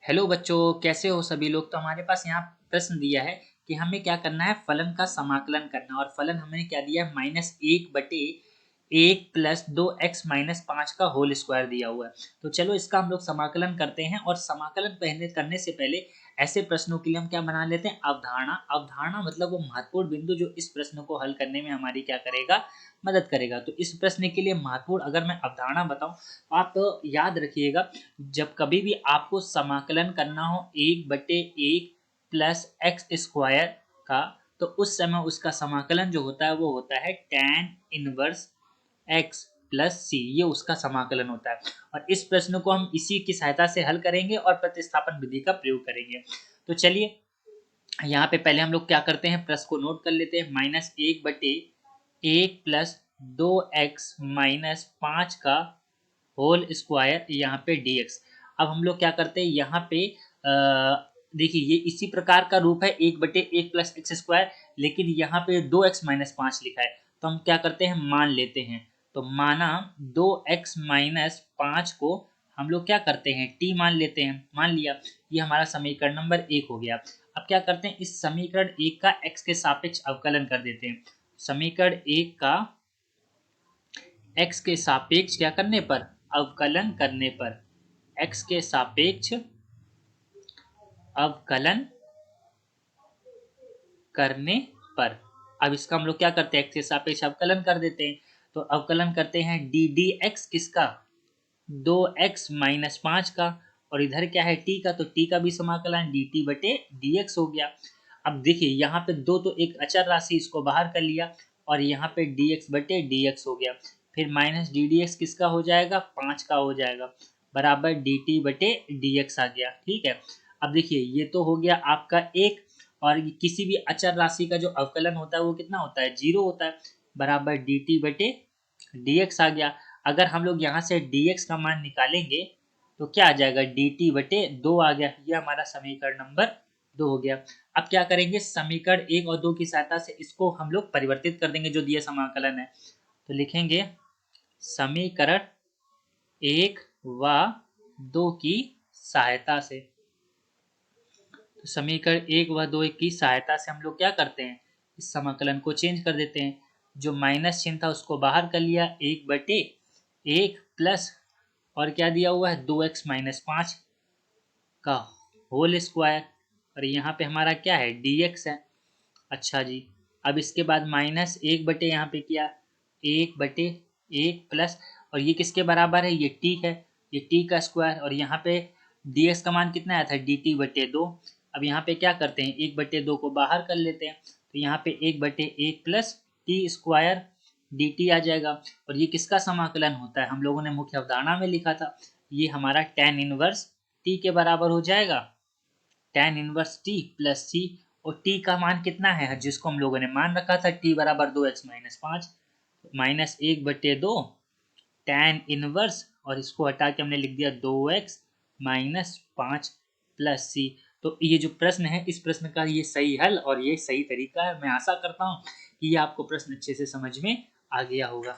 Hello बच्चों, कैसे हो सभी लोग। तो हमारे पास यहाँ प्रश्न दिया है कि हमें क्या करना है, फलन का समाकलन करना। और फलन हमें क्या दिया है, -1/1 + 2x - 5 का होल स्क्वायर दिया हुआ है। तो चलो इसका हम लोग समाकलन करते हैं। और समाकलन पहले करने से पहले ऐसे प्रश्नों के लिए हम क्या बना लेते हैं, अवधारणा। अवधारणा मतलब वो महत्वपूर्ण बिंदु जो इस प्रश्न को हल करने में हमारी क्या करेगा, मदद करेगा। तो इस प्रश्न के लिए महत्वपूर्ण अगर मैं अवधारणा बताऊं तो आप याद रखिएगा, जब कभी भी आपको समाकलन करना हो 1/1 + x स्क्वायर का, तो उस समय उसका समाकलन जो होता है वो होता है tan इनवर्स x प्लस सी। ये उसका समाकलन होता है। और इस प्रश्न को हम इसी की सहायता से हल करेंगे और प्रतिस्थापन विधि का प्रयोग करेंगे। तो चलिए यहाँ पे पहले हम लोग क्या करते हैं, प्रश्न को नोट कर लेते हैं। -1/1 + 2x - 5 का होल स्क्वायर यहाँ पे dx। अब हम लोग क्या करते हैं यहाँ पे, देखिए ये इसी प्रकार का रूप है 1/1 + x स्क्वायर, लेकिन यहाँ पे 2x - 5 लिखा है। तो हम क्या करते हैं, मान लेते हैं। तो माना 2x - 5 को हम लोग क्या करते हैं, t मान लेते हैं। मान लिया, ये हमारा समीकरण नंबर 1 हो गया। अब क्या करते हैं, इस समीकरण 1 का x के सापेक्ष अवकलन कर देते हैं। समीकरण 1 का x के सापेक्ष क्या करने पर, अवकलन करने पर, x के सापेक्ष अवकलन करने पर। अब इसका हम लोग क्या करते हैं, x के सापेक्ष अवकलन कर देते हैं। तो अवकलन करते हैं d dx किसका, 2x - 5 का। और इधर क्या है, t का, तो t का भी समाकलन dt/dx हो गया। अब देखिए यहाँ पे दो तो एक अचर राशि, इसको बाहर कर लिया और यहाँ पे dx/dx हो गया। फिर माइनस डी डी एक्स किसका हो जाएगा, 5 का हो जाएगा, बराबर dt/dx आ गया। ठीक है। अब देखिए ये तो हो गया आपका एक। और किसी भी अचर राशि का जो अवकलन होता है वो कितना होता है, 0 होता है, बराबर dt/dx आ गया। अगर हम लोग यहाँ से dx का मान निकालेंगे तो क्या आ जाएगा, dt/2 आ गया। ये हमारा समीकरण नंबर 2 हो गया। अब क्या करेंगे, समीकरण 1 और 2 की सहायता से इसको हम लोग परिवर्तित कर देंगे, जो दिया समाकलन है। तो लिखेंगे समीकरण 1 व 2 की सहायता से। तो समीकरण 1 व 2 की सहायता से हम लोग क्या करते हैं, इस समाकलन को चेंज कर देते हैं। जो माइनस चिन्ह था उसको बाहर कर लिया, 1/1 प्लस, और क्या दिया हुआ है, 2x - 5 का होल स्क्वायर। और यहाँ पे हमारा क्या है, dx है। अच्छा जी। अब इसके बाद -1/, यहाँ पे किया 1/1 प्लस, और ये किसके बराबर है, ये t है, ये t का स्क्वायर। और यहाँ पे dx का मान कितना आया था, dt/2। अब यहाँ पे क्या करते हैं, 1/2 को बाहर कर लेते हैं। तो यहाँ पे 1/1 प्लस टी स्क्वायर dt आ जाएगा। और ये किसका समाकलन होता है, हम लोगों ने मुख्य अवधारणा में लिखा था, ये हमारा tan इनवर्स t के बराबर हो जाएगा, tan inverse t plus c। और t का मान कितना है, जिसको हम लोगों ने मान रखा था, t बराबर 2x - 5, -1/2 tan इनवर्स, और इसको हटा के हमने लिख दिया 2x - 5 प्लस सी। तो ये जो प्रश्न है, इस प्रश्न का ये सही हल और ये सही तरीका है। मैं आशा करता हूँ कि ये आपको प्रश्न अच्छे से समझ में आ गया होगा।